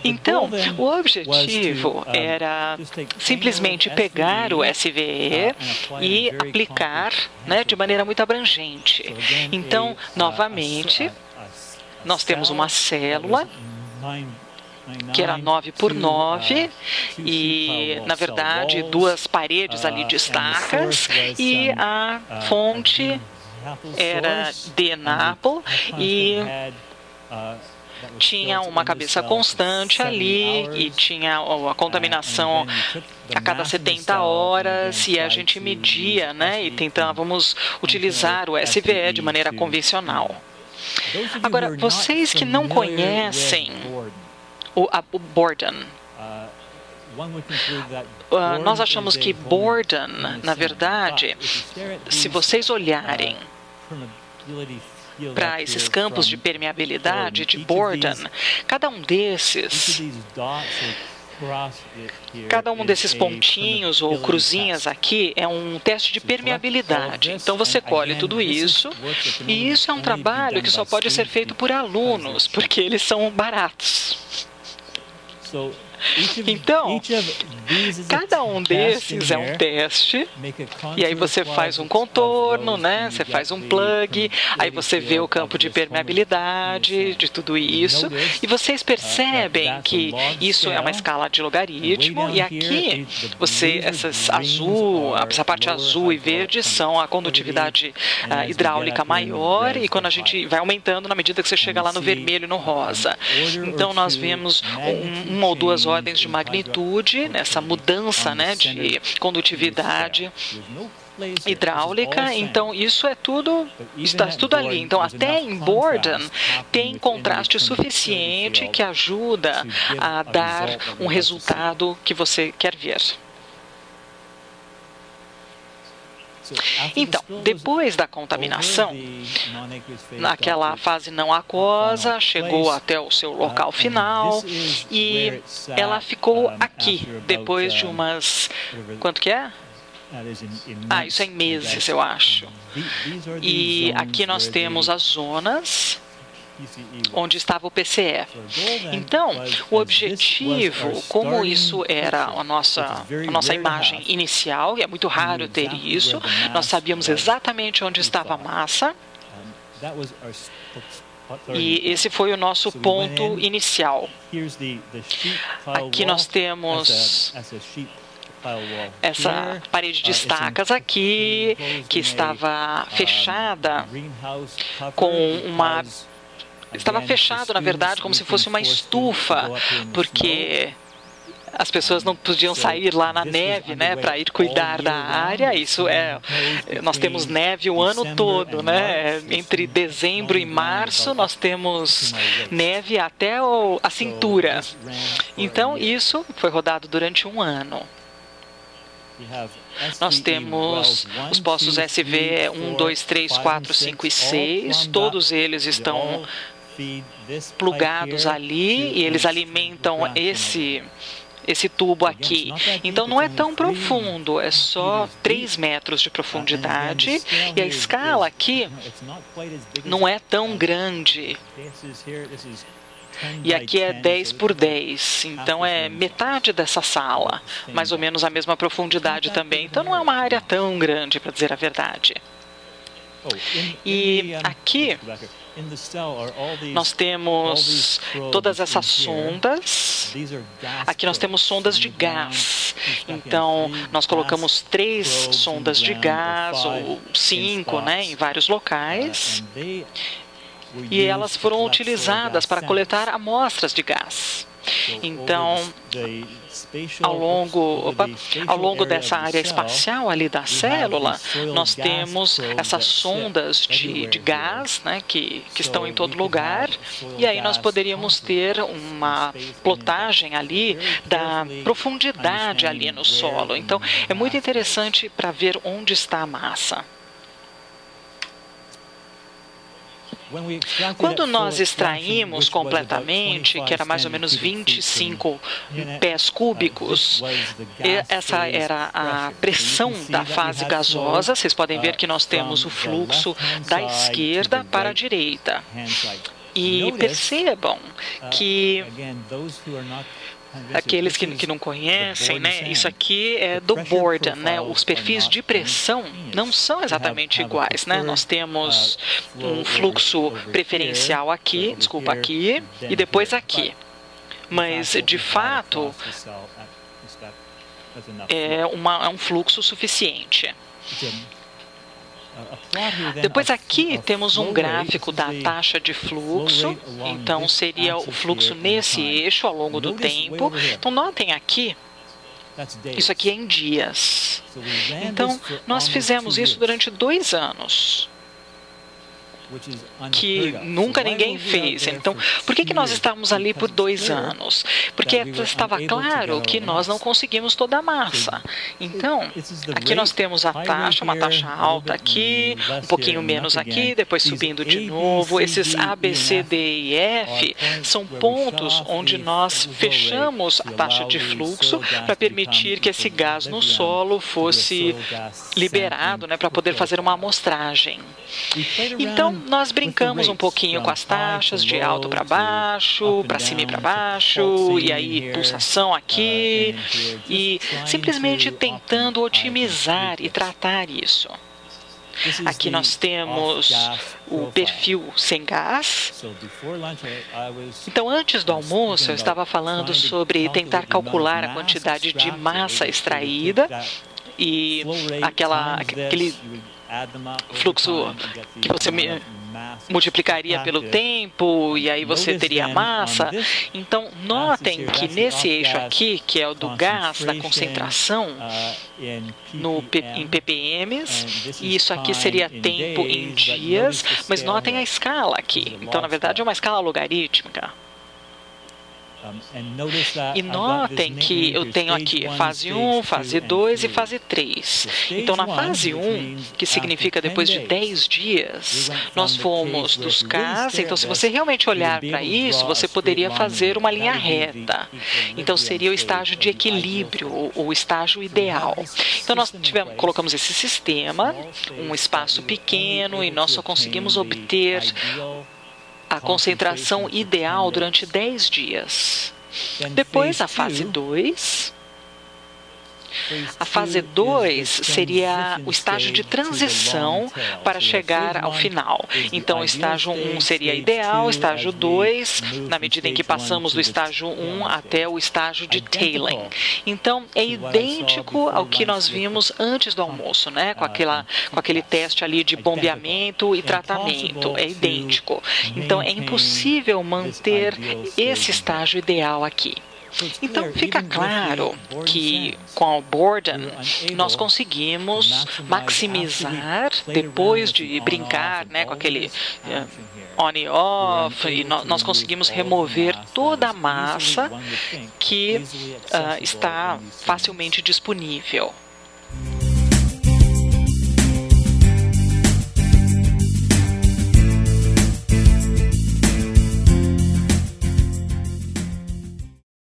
Então, o objetivo era simplesmente pegar o SVE e aplicar, né, de maneira muito abrangente. Então, novamente, nós temos uma célula que era 9 por 9 e, na verdade, duas paredes ali de estacas, e a fonte era de Nápoles e tinha uma cabeça constante ali e tinha a contaminação a cada 70 horas, e a gente media, né, e tentávamos utilizar o SVE de maneira convencional. Agora, vocês que não conhecem o Borden, nós achamos que Borden, na verdade, se vocês olharem para esses campos de permeabilidade de Borden, cada um desses pontinhos ou cruzinhas aqui é um teste de permeabilidade. Então você colhe tudo isso, e isso é um trabalho que só pode ser feito por alunos, porque eles são baratos. Então, cada um desses é um teste, e aí você faz um contorno, né? Você faz um plug, aí você vê o campo de permeabilidade de tudo isso, e vocês percebem que isso é uma escala de logaritmo, e aqui essa parte azul e verde são a condutividade hidráulica maior, e quando a gente vai aumentando na medida que você chega lá no vermelho e no rosa. Então nós vemos uma ou duas ordens de magnitude nessa mudança, né, de condutividade hidráulica. Então isso está tudo ali. Então até em Borden tem contraste suficiente que ajuda a dar um resultado que você quer ver. Então, depois da contaminação, naquela fase não aquosa, chegou até o seu local final e ela ficou aqui, depois de umas... Quanto que é? Isso é em meses, eu acho. E aqui nós temos as zonas onde estava o PCE. Então, o objetivo, como isso era a nossa imagem inicial, e é muito raro ter isso, nós sabíamos exatamente onde estava a massa, e esse foi o nosso ponto inicial. Aqui nós temos essa parede de estacas aqui, que estava fechada com uma... Estava fechado, na verdade, como se fosse uma estufa, porque as pessoas não podiam sair lá na neve, né, para ir cuidar da área. Nós temos neve o ano todo, né? Entre dezembro e março nós temos neve até a cintura. Então isso foi rodado durante um ano. Nós temos os poços SV 1, 2, 3, 4, 5 e 6. Todos eles estão plugados ali e eles alimentam esse tubo aqui. Então não é tão profundo, é só 3 metros de profundidade, e a escala aqui não é tão grande. E aqui é 10 por 10, então é metade dessa sala, mais ou menos a mesma profundidade também. Então não é uma área tão grande, para dizer a verdade. E aqui nós temos todas essas sondas. Aqui nós temos sondas de gás. Então, nós colocamos 3 sondas de gás, ou 5, né, em vários locais. E elas foram utilizadas para coletar amostras de gás. Então, ao longo dessa área espacial ali da célula, nós temos essas sondas de gás, né, que estão em todo lugar, e aí nós poderíamos ter uma plotagem ali da profundidade ali no solo. Então, é muito interessante para ver onde está a massa. Quando nós extraímos completamente, que era mais ou menos 25 pés cúbicos, essa era a pressão da fase gasosa. Vocês podem ver que nós temos o fluxo da esquerda para a direita. E percebam que aqueles que não conhecem, né, isso aqui é do Borden, né, os perfis de pressão não são exatamente iguais, né, nós temos um fluxo preferencial aqui, desculpa, aqui, e depois aqui, mas de fato é um fluxo suficiente. Depois aqui temos um gráfico da taxa de fluxo, então seria o fluxo nesse eixo ao longo do tempo. Então notem aqui, isso aqui é em dias. Então nós fizemos isso durante 2 anos. Que nunca ninguém fez. Então, por que nós estávamos ali por 2 anos? Porque estava claro que nós não conseguimos toda a massa. Então, aqui nós temos a taxa, uma taxa alta aqui, um pouquinho menos aqui, depois subindo de novo. Esses A, B, C, D e F são pontos onde nós fechamos a taxa de fluxo para permitir que esse gás no solo fosse liberado, né, para poder fazer uma amostragem. Então, nós brincamos um pouquinho com as taxas de alto para baixo, para cima e para baixo, e aí pulsação aqui, e simplesmente tentando otimizar e tratar isso. Aqui nós temos o perfil sem gás. Então, antes do almoço, eu estava falando sobre tentar calcular a quantidade de massa extraída e aquele fluxo que você multiplicaria pelo tempo e aí você teria massa. Então, notem que nesse eixo aqui, que é o do gás, da concentração em ppm, e isso aqui seria tempo em dias, mas notem a escala aqui. Então, na verdade, é uma escala logarítmica. E notem que eu tenho aqui fase 1, fase 2 e fase 3. Então, na fase 1, que significa depois de 10 dias, nós fomos dos Ks. Então, se você realmente olhar para isso, você poderia fazer uma linha reta. Então, seria o estágio de equilíbrio, o estágio ideal. Então, nós colocamos esse sistema, um espaço pequeno, e nós só conseguimos obter a concentração ideal durante 10 dias. Depois, a fase 2. A fase 2 seria o estágio de transição para chegar ao final. Então, o estágio 1 seria ideal, estágio 2, na medida em que passamos do estágio 1 até o estágio de tailing. Então, é idêntico ao que nós vimos antes do almoço, né? Com aquele teste ali de bombeamento e tratamento. É idêntico. Então, é impossível manter esse estágio ideal aqui. Então, fica claro que com o Borden nós conseguimos maximizar, depois de brincar, né, com aquele on e off, e nós conseguimos remover toda a massa que está facilmente disponível.